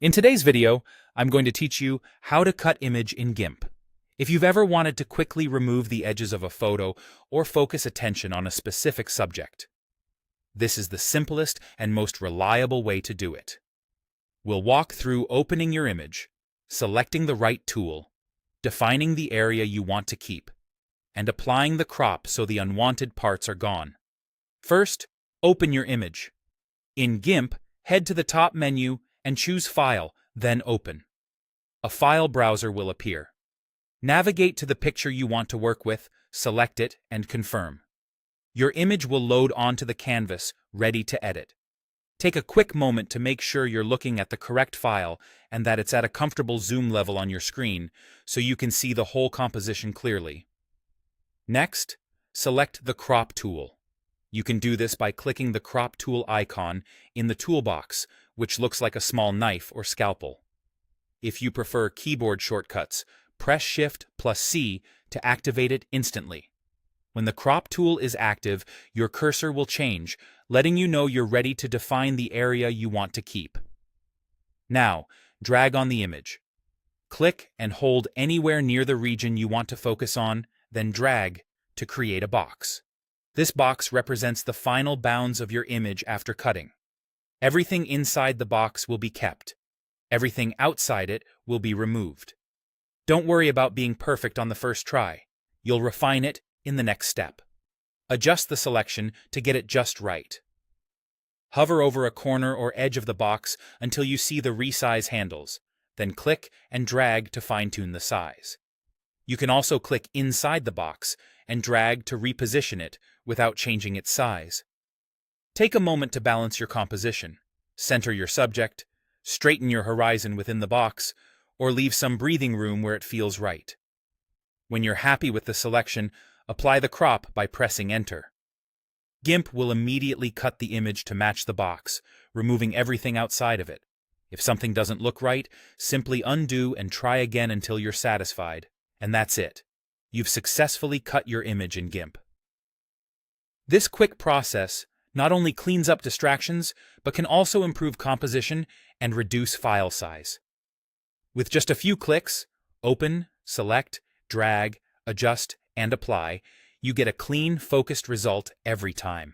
In today's video, I'm going to teach you how to cut image in GIMP. If you've ever wanted to quickly remove the edges of a photo or focus attention on a specific subject, this is the simplest and most reliable way to do it. We'll walk through opening your image, selecting the right tool, defining the area you want to keep, and applying the crop so the unwanted parts are gone. First, open your image. In GIMP, head to the top menu and choose File, then Open. A file browser will appear. Navigate to the picture you want to work with, select it, and confirm. Your image will load onto the canvas, ready to edit. Take a quick moment to make sure you're looking at the correct file and that it's at a comfortable zoom level on your screen so you can see the whole composition clearly. Next, select the Crop tool. You can do this by clicking the Crop tool icon in the toolbox, which looks like a small knife or scalpel. If you prefer keyboard shortcuts, press Shift+C to activate it instantly. When the Crop tool is active, your cursor will change, letting you know you're ready to define the area you want to keep. Now, drag on the image. Click and hold anywhere near the region you want to focus on, then drag to create a box. This box represents the final bounds of your image after cutting. Everything inside the box will be kept. Everything outside it will be removed. Don't worry about being perfect on the first try. You'll refine it in the next step. Adjust the selection to get it just right. Hover over a corner or edge of the box until you see the resize handles, then click and drag to fine-tune the size. You can also click inside the box and drag to reposition it without changing its size. Take a moment to balance your composition. Center your subject, straighten your horizon within the box, or leave some breathing room where it feels right. When you're happy with the selection, apply the crop by pressing Enter. GIMP will immediately cut the image to match the box, removing everything outside of it. If something doesn't look right, simply undo and try again until you're satisfied. And that's it. You've successfully cut your image in GIMP. This quick process not only cleans up distractions, but can also improve composition and reduce file size. With just a few clicks, open, select, drag, adjust, and apply, you get a clean, focused result every time.